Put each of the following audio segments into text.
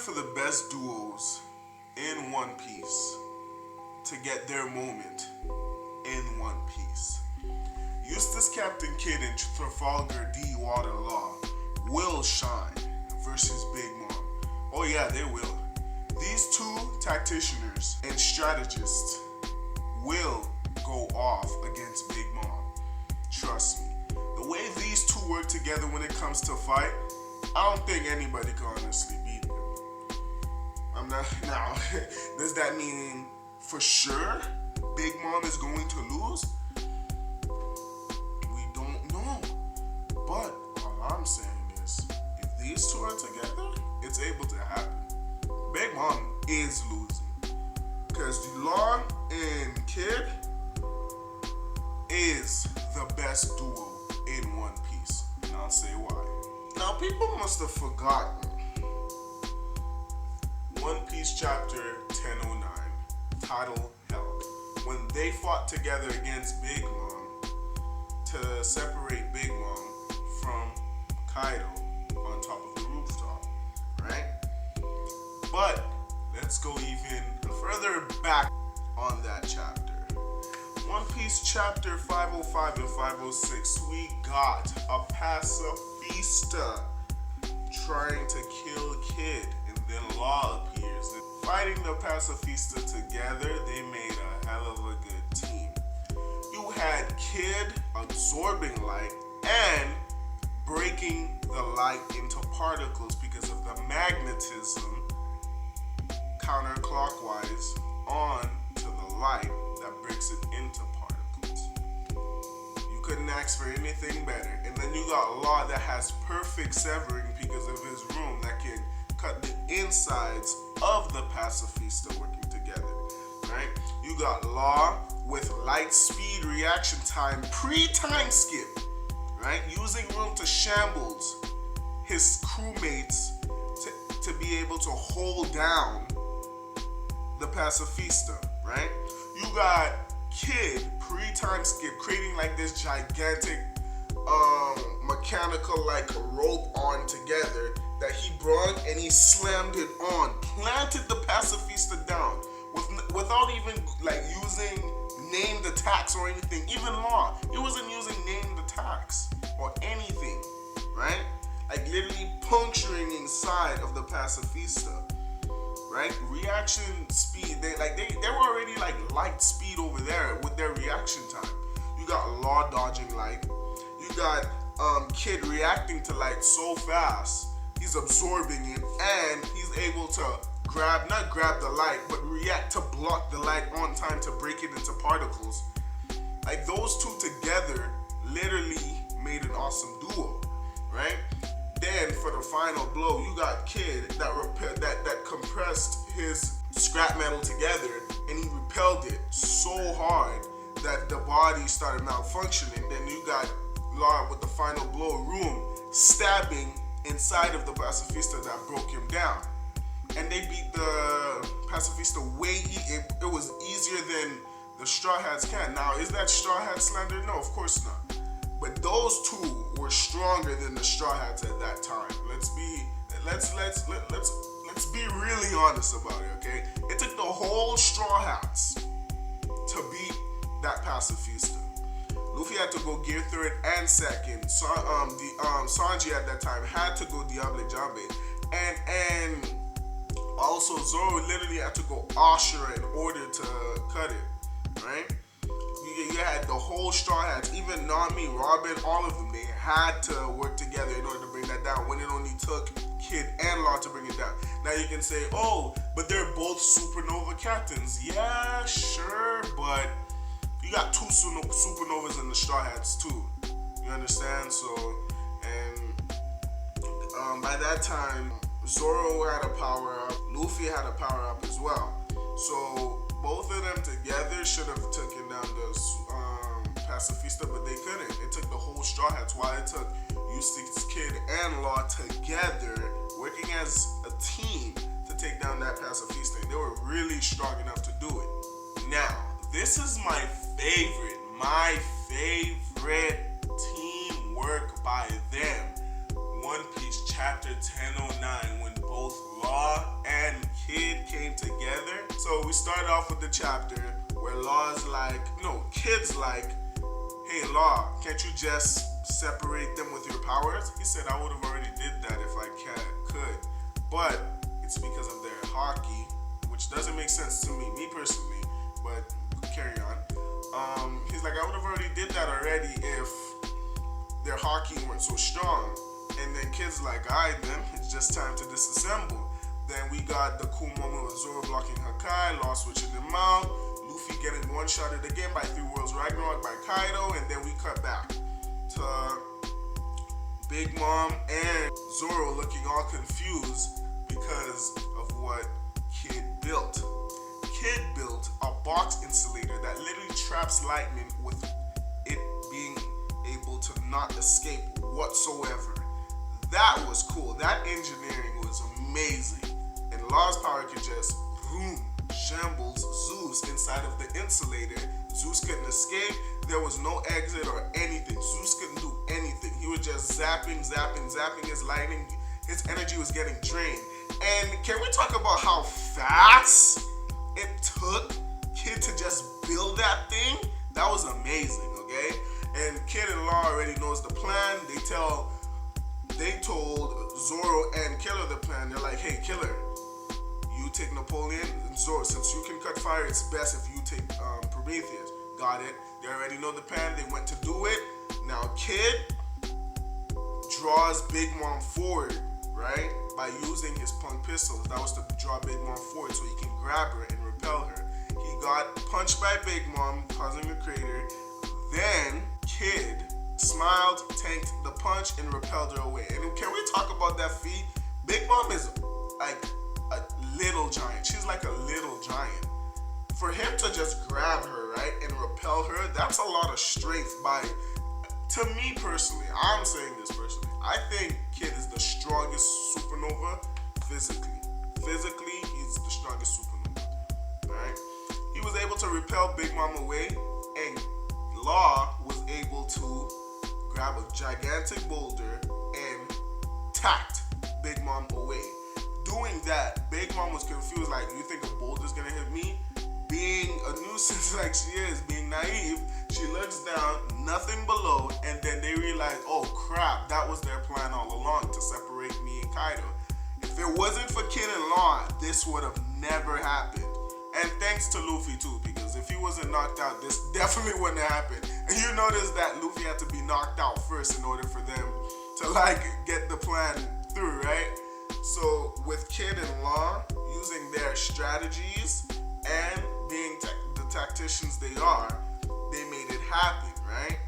for the best duos in One Piece to get their moment in One Piece. Eustass, Captain Kidd, and Trafalgar D. Water Law will shine versus Big Mom. Oh yeah, they will. These two tacticians and strategists will go off against Big Mom. Trust me. The way these two work together when it comes to fight, I don't think anybody can honestly beat them. I'm not now. Does that mean for sure Big Mom is going to lose? We don't know. But all I'm saying is, if these two are together, it's able to happen. Big Mom is losing because Law and Kid is the best duo in One Piece, and I'll say why. Now, people must have forgotten One Piece chapter 1009, titled Hell, when they fought together against Big Mom to separate Big Mom from Kaido on top of the rooftop, right? But let's go even further back on that chapter. One Piece chapter 505 and 506, we got a pacifista trying to kill Kid, and then Law appears. And fighting the pacifista together, they made a hell of a good team. You had Kid absorbing light and breaking the light into particles because of the magnetism counterclockwise on to the light that breaks it into particles. You couldn't ask for anything better. And then you got Law that has perfect severing because of his room that can cut the insides of the pacifista working together, right? You got Law with light speed reaction time pre-time skip, right? Using room to shambles his crewmates to be able to hold down the pacifista, right? You got Kid pre-time skip creating like this gigantic mechanical like rope on together that he brought and he slammed it on, planted the pacifista down without even like using named attacks or anything. Even Law, he wasn't using named attacks or anything, right? Like literally puncturing inside of the pacifista. Right? Reaction speed, they were already like light speed over there with their reaction time. You got Law dodging light. You got Kid reacting to light so fast. He's absorbing it and he's able to not grab the light, but react to block the light on time to break it into particles. Like those two together literally made an awesome duo, right? Then for the final blow, you got Kid that compressed his scrap metal together and he repelled it so hard that the body started malfunctioning. Then you got Law with the final blow, room stabbing inside of the pacifista that broke him down. And they beat the pacifista it was easier than the Straw Hats can. Now, is that Straw Hat slander? No, of course not. But those two were stronger than the Straw Hats at that time. Let's be really honest about it, okay? It took the whole Straw Hats to beat that pacifista. Luffy had to go gear third and second. Sanji at that time had to go Diable Jambe, and also Zoro literally had to go Ashura in order to cut it, right? You had the whole Straw Hats, even Nami, Robin, all of them, they had to work together in order to bring that down when it only took Kid and Law to bring it down. Now you can say, oh, but they're both supernova captains. Yeah, sure, but you got two supernovas in the Straw Hats too. You understand? So, and by that time, Zoro had a power up, Luffy had a power up as well. So both of them together should have taken down the pacifista, but they couldn't. It took the whole Straw Hats, while it took Eustass, Kid, and Law together, working as a team to take down that pacifista. And they were really strong enough to do it. Now, this is my favorite teamwork by them. One Piece chapter 1009, when both Law So we start off with the chapter where Law's like, no, Kid's like, hey Law, can't you just separate them with your powers? He said, I would have already did that if I could, but it's because of their hockey, which doesn't make sense to me personally, but carry on. He's like, I would have already did that already if their hockey weren't so strong. And then Kid's like, alright then, it's just time to disassemble. Then we got the cool moment with Zoro blocking Hakai, Law switching him out, Luffy getting one-shotted again by Three Worlds Ragnarok by Kaido, and then we cut back to Big Mom and Zoro looking all confused because of what Kid built. Kid built a box insulator that literally traps lightning with it being able to not escape whatsoever. That was cool. That engineering was amazing. And Law's power could just boom, shambles Zeus inside of the insulator. Zeus couldn't escape. There was no exit or anything. Zeus couldn't do anything. He was just zapping his lightning. His energy was getting drained. And can we talk about how fast it took Kid to just build that thing? That was amazing, okay? And Kid and Law already knows the plan. They told Zoro and Killer the plan. They're like, hey, Killer, you take Napoleon, and Zoro, since you can cut fire, it's best if you take Prometheus. Got it. They already know the plan. They went to do it. Now Kid draws Big Mom forward, right? By using his punk pistols. That was to draw Big Mom forward so he can grab her and repel her. He got punched by Big Mom, causing a crater. Then Kid smiled, tanked the punch, and repelled her away. And can we talk about that feat? Big Mom is like a little giant. She's like a little giant. For him to just grab her, right, and repel her, that's a lot of strength to me personally. I'm saying this personally. I think Kid is the strongest supernova physically. Physically, he's the strongest supernova, right? He was able to repel Big Mom away, and Law was able to grab a gigantic boulder and tacked Big Mom away. Doing that, Big Mom was confused, like, you think a boulder's gonna hit me? Being a nuisance like she is, being naive, she looks down, nothing below, and then they realize, oh crap, that was their plan all along, to separate me and Kaido. If it wasn't for Kid and Law, this would have never happened. And thanks to Luffy too, because if he wasn't knocked out, this definitely wouldn't have happened. And you notice that Luffy had to be knocked out first in order for them to like get the plan through, right? So with Kid and Law using their strategies and being the tacticians they are, they made it happen, right?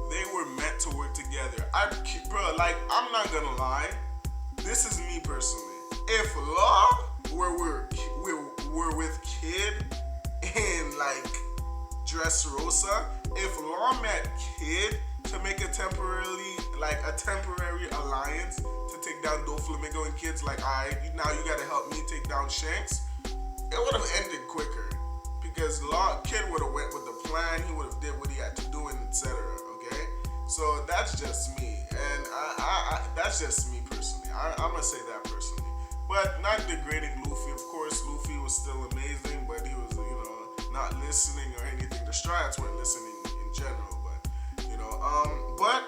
They were meant to work together. I'm not gonna lie. This is me personally. If Law were with Kid in like Dressrosa, if Law met Kid to make a temporary alliance to take down Doflamingo, and Kid's like, alright, now you gotta help me take down Shanks, it would have ended quicker because Kid would have went with the plan. He would have did what he had to do, and etc. Okay, so that's just me, and I that's just me personally. I'm gonna say that personally, but not degrading Luffy. Of course, Luffy was still amazing, but he was not listening or anything. The Strats weren't listening in general, but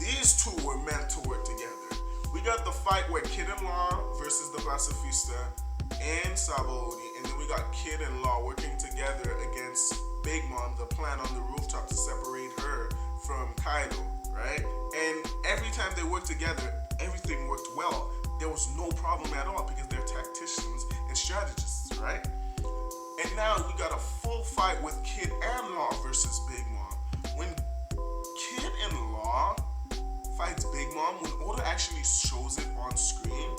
these two were meant to work together. We got the fight where Kid and Law versus the Pacifista and Sabaody, and then we got Kid and Law working together against Big Mom, the plan on the rooftop to separate her from Kaido, right? And every time they worked together, everything worked well. There was no problem at all because they're tacticians and strategists, right? And now we got a full fight with Kid and Law versus Big Mom. When Kid and Law fights Big Mom, when Oda actually shows it on screen,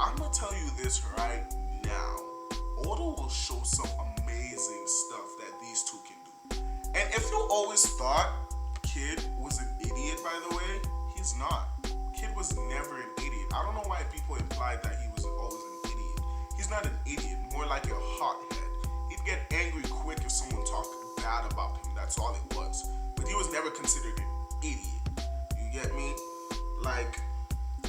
I'm gonna tell you this right now. Oda will show some amazing stuff that these two can do. And if you always thought Kid was an idiot, by the way, he's not. Kid was never an idiot. I don't know why people implied that he was always an idiot. He's not an idiot, more like a hothead. He'd get angry quick if someone talked bad about him. That's all it was. But he was never considered an idiot. You get me? Like,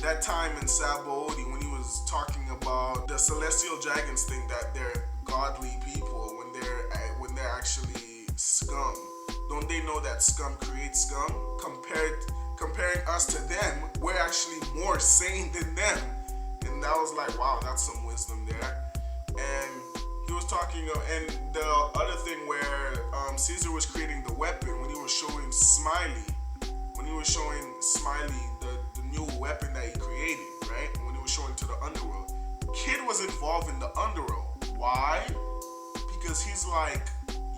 that time in Sabaody when he was talking about the celestial dragons think that they're godly people when they're actually scum. Don't they know that scum creates scum? Comparing us to them, we're actually more sane than them. And that was like, wow, that's some wisdom there. And he was talking, and the other thing where Caesar was creating the weapon, when he was showing Smiley the new weapon that he created, right? When he was showing to the underworld, Kid was involved in the underworld. Why? Because he's like,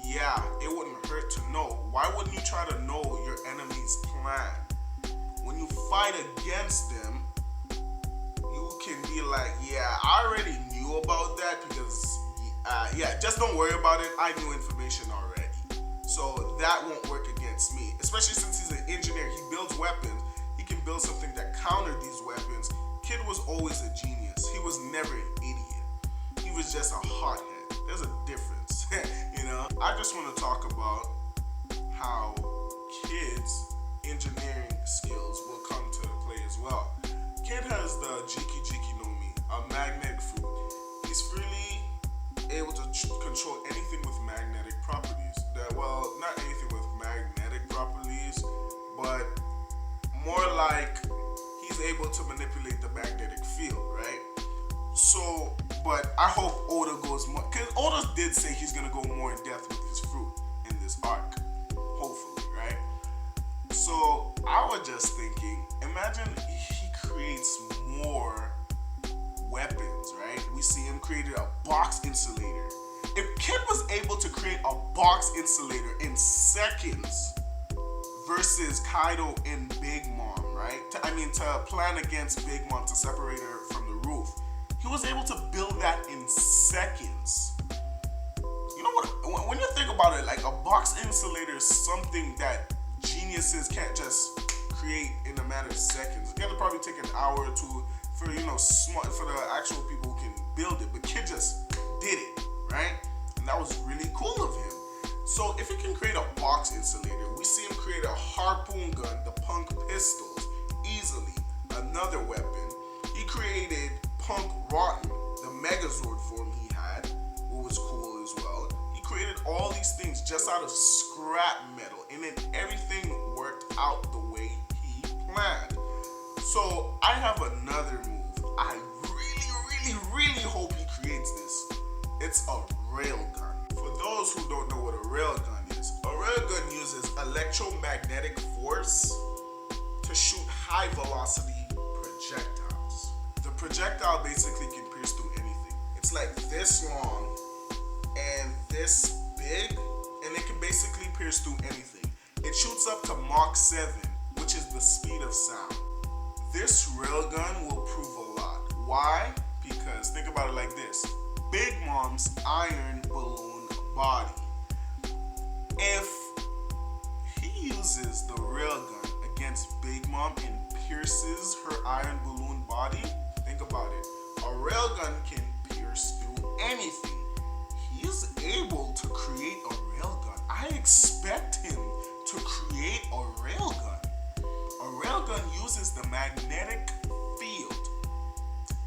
yeah, it wouldn't hurt to know. Why wouldn't you try to know your enemy's plan? When you fight against them, you can be like, yeah, I already knew about that because, just don't worry about it. I knew information already. So that won't work against me. Especially since he's an engineer, he builds weapons. He can build something that countered these weapons. Kid was always a genius. He was never an idiot. He was just a hothead. There's a difference, you know? I just want to talk about how Kid's engineering skills will come to play as well. Kid has the Jiki Jiki no Mi, a magnetic fruit. He's freely able to control anything with magnetic properties. Not anything with magnetic properties, but more like he's able to manipulate the magnetic field, right? So, but I hope Oda goes more, because Oda did say he's gonna go more in depth with his fruit in this arc, hopefully, right? So I was just thinking, imagine he creates more weapons, right? We see him created a box insulator. If Kid was able to create a box insulator in seconds versus Kaido and Big Mom, right? To plan against Big Mom to separate her from the roof. He was able to build that in seconds. You know what? When you think about it, like a box insulator is something that geniuses can't just create in a matter of seconds. It's gonna probably take an hour or two for the actual people who can build it. But Kid just did it, right? And that was really cool of him. So if he can create a box insulator, we see him create a harpoon gun, the Punk pistols, easily. Another weapon. He created Punk Rotten, the Megazord form he had, what was cool as well. He created all these things just out of scrap metal, and then everything worked out the way he planned. So I have another move. I really hope he creates this. It's a railgun. For those who don't know what a railgun is, a railgun uses electromagnetic force to shoot high velocity projectiles. The projectile basically can pierce through anything. It's like this long and this big, and it can basically pierce through anything. It shoots up to Mach 7, which is the speed of sound. This railgun will prove a lot. Why? Because think about it like this. Big Mom's iron balloon body. If he uses the railgun against Big Mom and pierces her iron balloon body, think about it. A railgun can pierce through anything. He is able to create a railgun. I expect him to create a railgun. A railgun uses the magnetic field.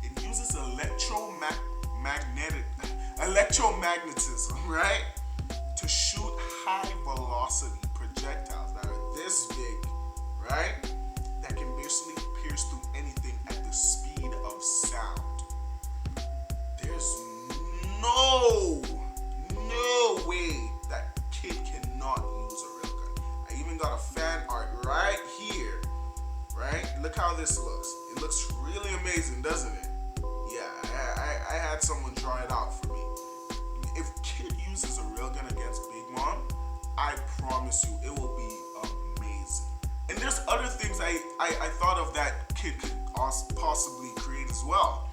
It uses electromagnetism, right? To shoot high velocity projectiles that are this big, right? That can basically pierce through anything at the speed of sound. There's no way that Kid cannot use a railgun. I even got a fan art right here, right? Look how this looks. It looks really amazing, doesn't it? Yeah, I had someone draw it out for me. If Kid uses a railgun against Big Mom, I promise you it will be amazing. And there's other things I thought of that Kid could possibly create as well.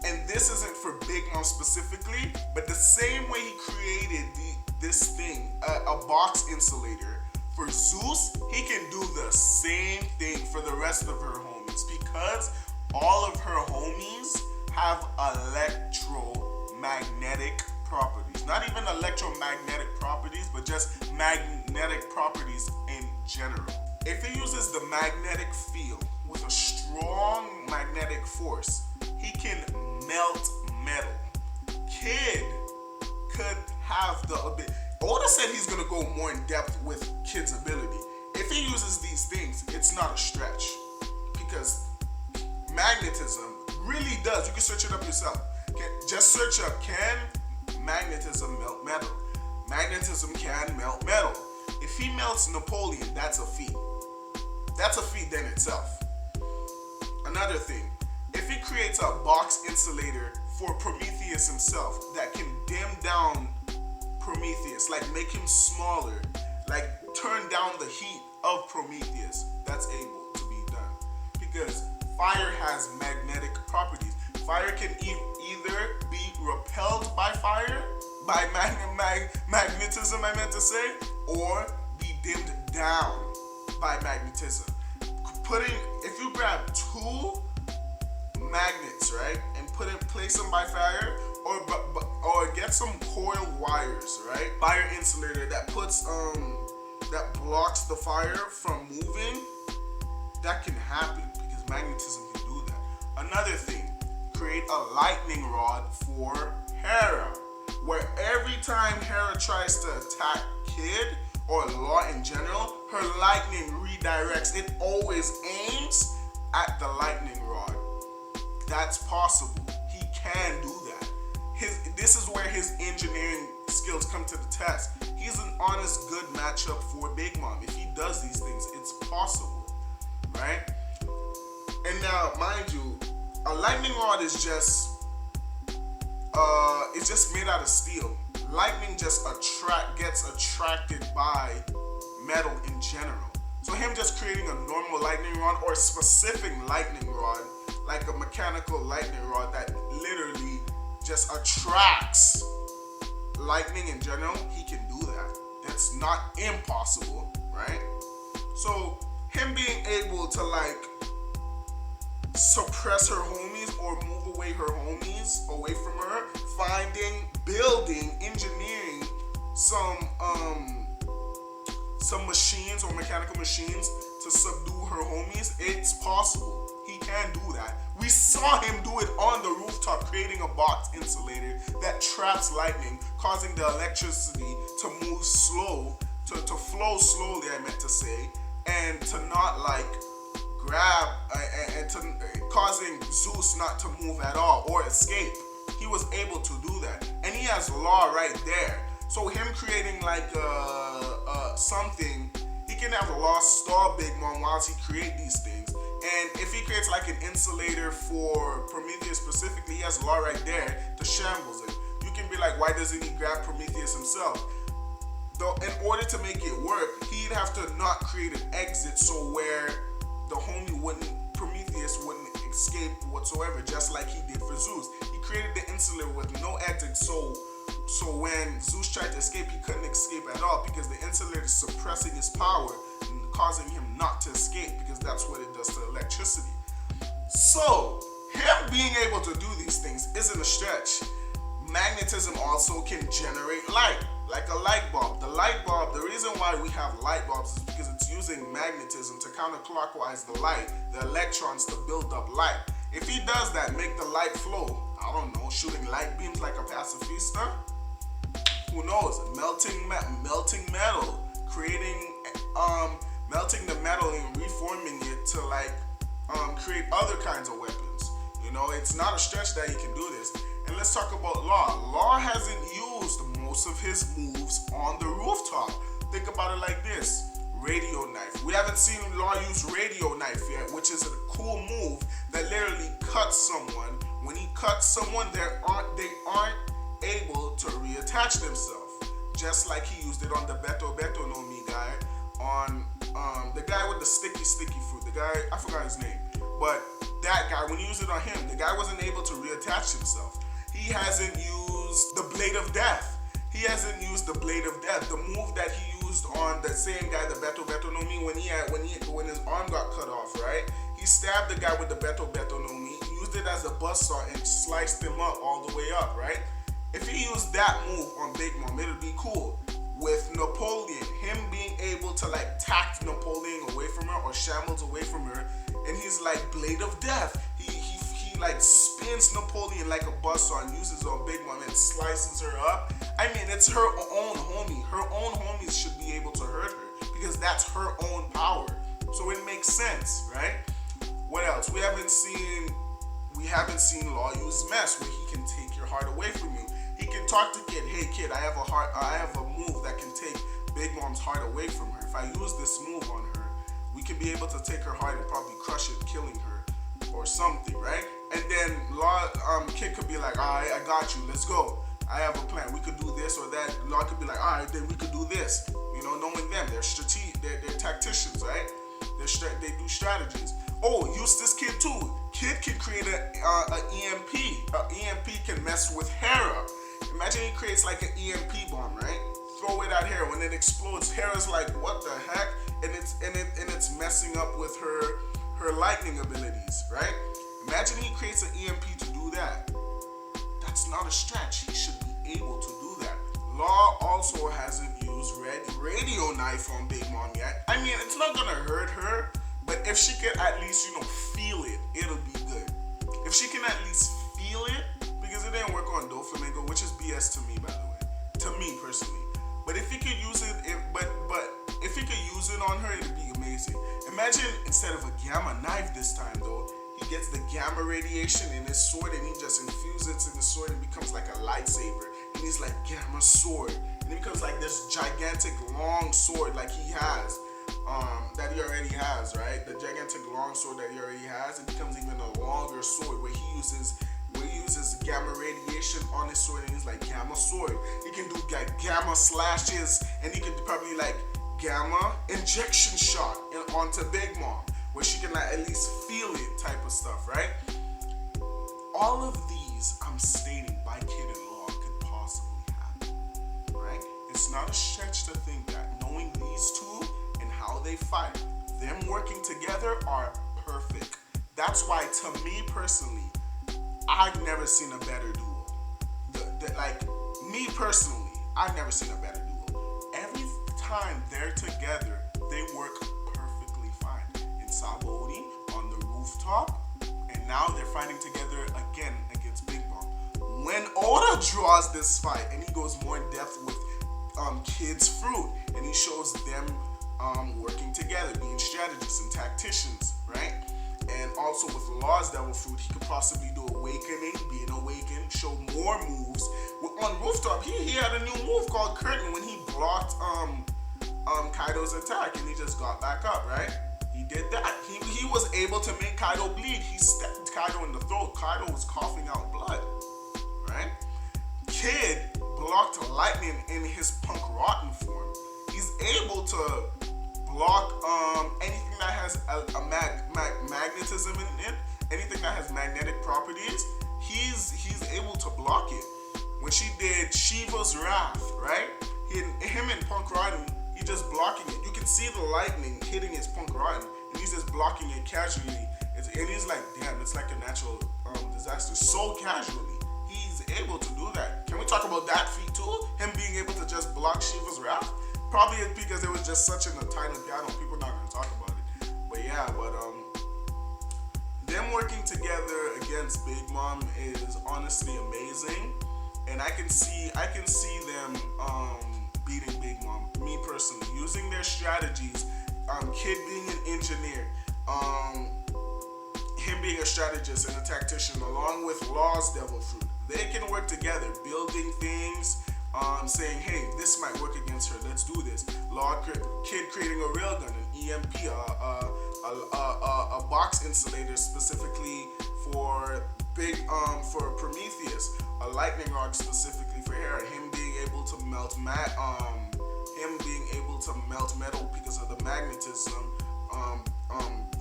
And this isn't for Big Mom specifically, but the same way he created this thing, a box insulator, for Zeus, he can do the same thing for the rest of her homies, because all of her homies have electromagnetic properties. Not even electromagnetic properties, but just magnetic properties in general. If he uses the magnetic field with a strong force. He can melt metal. Kid could have the ability. Oda said he's gonna go more in depth with Kid's ability. If he uses these things, it's not a stretch, because magnetism really does. You can search it up yourself. Just search up, can magnetism melt metal? Magnetism can melt metal. If he melts Napoleon, that's a feat. That's a feat in itself. Another thing, if he creates a box insulator for Prometheus himself that can dim down Prometheus, like make him smaller, like turn down the heat of Prometheus, that's able to be done. Because fire has magnetic properties. Fire can either be repelled by fire, by magnetism, I meant to say, or be dimmed down by magnetism. If you grab two magnets, right, and place them by fire, or get some coil wires, right, fire insulator that that blocks the fire from moving, that can happen because magnetism can do that. Another thing, create a lightning rod for Hera, where every time Hera tries to attack Kid or Law in general, her lightning redirects. It always aims at the lightning rod. That's possible. He can do that. This is where his engineering skills come to the test. He's an honest, good matchup for Big Mom. If he does these things, it's possible, right? And now, mind you, a lightning rod is just it's just made out of steel. Lightning just gets attracted by metal in general. So him just creating a normal lightning rod or a specific lightning rod, like a mechanical lightning rod that literally just attracts lightning in general, he can do that. That's not impossible, right? So him being able to like suppress her homies or move away her homies away from her, building, engineering some machines or mechanical machines to subdue her homies, it's possible. He can do that. We saw him do it on the rooftop, creating a box insulator that traps lightning, causing the electricity to move slow, to flow slowly, I meant to say, and to not like grab and to causing Zeus not to move at all or escape. He was able to do that, and he has Law right there. So him creating like something, he can have Law stall Big Mom whilst he create these things. And if he creates like an insulator for Prometheus specifically, he has Law right there to shambles it. You can be like, why doesn't he grab Prometheus himself? Though, in order to make it work, he'd have to not create an exit so where the homie Prometheus wouldn't escape whatsoever, just like he did for Zeus. He created the insulator with no exit, so when Zeus tried to escape, he couldn't escape at all because the insulator is suppressing his power and causing him not to escape, because that's what it does to electricity. So him being able to do these things isn't a stretch. Magnetism also can generate light, like a light bulb. The light bulb, the reason why we have light bulbs is because it's using magnetism to counterclockwise the light, the electrons to build up light. If he does that, make the light flow, I don't know, shooting light beams like a pacifista? Who knows? Melting metal, creating, melting the metal and reforming it to like create other kinds of weapons. You know, it's not a stretch that he can do this. And let's talk about Law. Law hasn't used most of his moves on the rooftop. Think about it like this. Radio knife. We haven't seen Law use radio knife yet, which is a cool move that literally cuts someone. When he cuts someone, they aren't able to reattach themselves. Just like he used it on the Beto no Mi guy, on the guy with the sticky fruit. The guy, I forgot his name. But that guy, when he used it on him, the guy wasn't able to reattach himself. He hasn't used the Blade of Death. He hasn't used the Blade of Death. The move that he used on the same guy, the Beto no Mi, when his arm got cut off, right? He stabbed the guy with the Beto no Mi, used it as a buzzsaw and sliced him up all the way up, right? If he used that move on Big Mom, it'll be cool. With Napoleon, him being able to like tact Napoleon away from her or shambles away from her, and he's like Blade of Death. He he like spins Napoleon like a buzzsaw and uses on Big Mom and slices her up. I mean, it's her own homie. Her own homies should be able to hurt her because that's her own power. So it makes sense, right? What else? We haven't seen Law use mess where he can take your heart away from you. He can talk to Kid, hey Kid, I have a move that can take Big Mom's heart away from her. If I use this move on her, we can be able to take her heart and probably crush it, killing her or something, right? And then Kid could be like, alright, I got you, let's go. I have a plan. We could do this or that. Law could be like, alright, then we could do this. You know, knowing them, they're tacticians, right? They do strategies. Oh, Eustass Kid too. Kid can create a EMP. EMP can mess with Hera. Imagine he creates like an EMP bomb, right? Throw it at Hera. When it explodes, Hera's like, what the heck? And it's messing up with her lightning abilities, right? Imagine he creates an EMP to do that. That's not a stretch. He should be able to do that. Law also hasn't used radio knife on Big Mom yet. I mean, it's not gonna hurt her, but if she can at least, feel it, it'll be good. If she can at least feel it, because it didn't work on Doflamingo, which is BS to me, by the way, to me personally. But if he could use it, if he could use it on her, it'd be amazing. Imagine instead of a gamma knife this time, though, he gets the gamma radiation in his sword and he just infuses it in the sword and becomes like a lightsaber. And he's like gamma sword, and it becomes like this gigantic long sword like he has. That he already has, right? The gigantic long sword that he already has, it becomes even a longer sword where he uses gamma radiation on his sword, and he's like gamma sword. He can do like gamma slashes, and he could probably like gamma injection shot onto Big Mom, where she can like at least feel it type of stuff, right? All of these I'm stating by Kid and Law could possibly happen, right? It's not a stretch to think that knowing these two and how they fight, them working together are perfect. That's why, to me personally, I've never seen a better duo. Me personally, I've never seen a better duo. Every time they're together, they work perfectly fine. In Sabaody, on the rooftop, and now they're fighting together again against Big Mom. When Oda draws this fight, and he goes more in depth with Kid's fruit, and he shows them working together, being strategists and tacticians, right? And also with Law's Devil Fruit, he could possibly do Awakening, being awakened, show more moves. On Rooftop, he had a new move called Curtain when he blocked Kaido's attack, and he just got back up, right? He did that. He was able to make Kaido bleed. He stabbed Kaido in the throat. Kaido was coughing out blood, right? Kid blocked lightning in his Punk Rotten form. He's able to block anything that has a magnetism in it, anything that has magnetic properties. He's able to block it. When she did Shiva's Wrath, right? Him and Punk Rotten, he just blocking it. You can see the lightning hitting his Punk Rotten, and he's just blocking it casually. And he's like, damn, it's like a natural disaster. So casually, he's able to do that. Can we talk about that feat too? Him being able to just block Shiva's Wrath? Probably because it was just such in a tiny piano, people not gonna talk about it. But yeah, them working together against Big Mom is honestly amazing, and I can see them beating Big Mom. Me personally, using their strategies. Kid being an engineer, him being a strategist and a tactician, along with Law's Devil Fruit, they can work together, building things. Saying, hey, this might work against her, let's do this. Kid creating a railgun, an EMP, a box insulator specifically for for Prometheus, a lightning rod specifically for Hera. Him being able to melt metal because of the magnetism.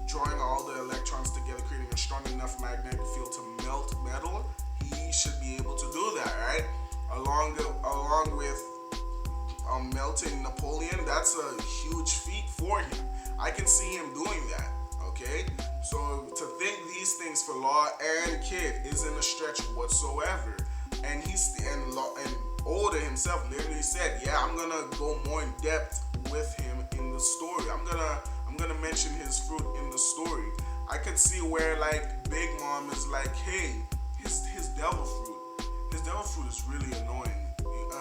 Drawing all the electrons together, creating a strong enough magnetic field to melt metal. He should be able to do that, right? Along with melting Napoleon, that's a huge feat for him. I can see him doing that, okay? So to think these things for Law and Kid isn't a stretch whatsoever. And Oda himself literally said, yeah, I'm gonna go more in depth with him in the story. I'm gonna mention his fruit in the story. I could see where like Big Mom is like, hey, his devil fruit is really annoying.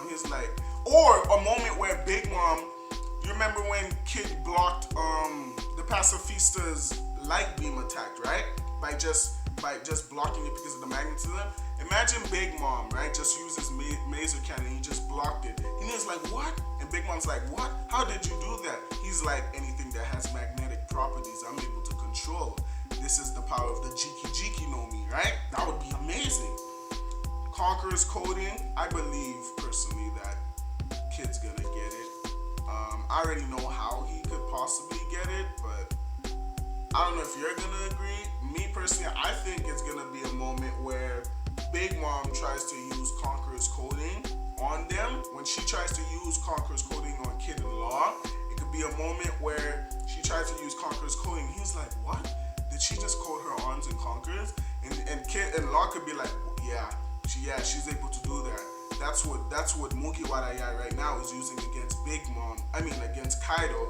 He's like, or a moment where Big Mom, you remember when Kid blocked the pacifista's light beam attack, right? By just blocking it because of the magnetism. Imagine Big Mom, right? Just uses laser cannon. He just blocked it. And he's like, what? And Big Mom's like, what? How did you do that? He's like, anything that has magnetic properties, I'm able to control. This is the power of the Jiki no Mi, right? That would be amazing. Conqueror's coding, I believe personally that Kid's gonna get it. I already know how he could possibly get it, but I don't know if you're gonna agree. Me personally, I think it's gonna be a moment where Big Mom tries to use Conqueror's coding on them. When she tries to use Conqueror's coding on Kid and Law, it could be a moment where she tries to use Conqueror's coding. He's like, what? Did she just code her arms in Conqueror's? And Kid and Law could be like, she's able to do that. That's what Mugiwara right now is using against against Kaido.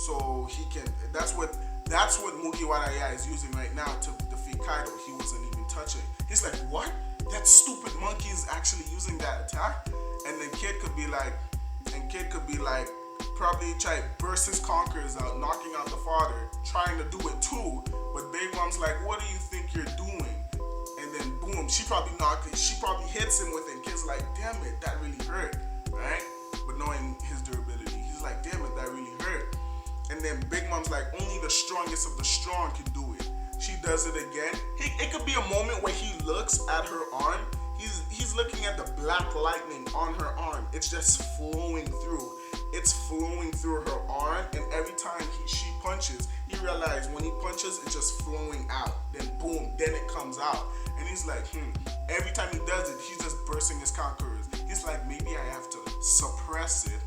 So he can. That's what Mugiwara is using right now to defeat Kaido. He wasn't even touching. He's like, what? That stupid monkey is actually using that attack. And then Kid could be like, probably try to burst his Conquerors out, knocking out the father, trying to do it too. But Big Mom's like, what do you think you're doing? And then boom, she probably hits him with it. And Kid's like, damn it, that really hurt, right? But knowing his durability, he's like, damn it, that really hurt. And then Big Mom's like, only the strongest of the strong can do it. She does it again. It could be a moment where he looks at her arm. He's looking at the black lightning on her arm. It's just flowing through. It's flowing through her arm, and every time she punches, he realizes when he punches, it's just flowing out. Then boom, then it comes out. And he's like, every time he does it, he's just bursting his Conquerors. He's like, maybe I have to suppress it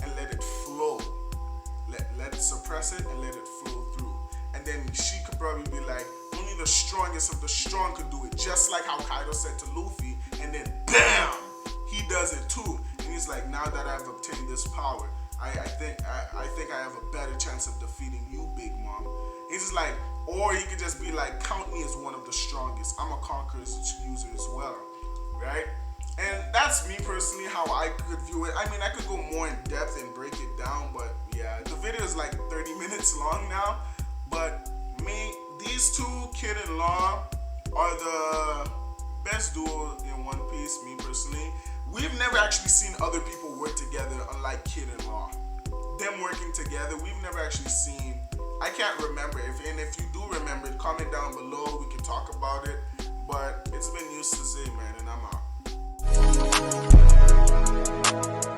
and let it flow. Let it suppress it and let it flow through. And then she could probably be like, only the strongest of the strong could do it. Just like how Kaido said to Luffy, and then BAM! He does it too. And he's like, now that I've obtained this power, I think I have a better chance of defeating you, Big Mom. He's just like, or he could just be like, count me as one of the strongest. I'm a Conqueror's user as well, right? And that's me personally how I could view it. I mean, I could go more in depth and break it down, but yeah, the video is like 30 minutes long now. But these two, Kid and Law, are the best duo in One Piece, me personally. We've never actually seen other people work together unlike Kid and Law. Them working together, we've never actually seen. I can't remember. If you do remember it, comment down below. We can talk about it. But it's been Eustass, man, and I'm out.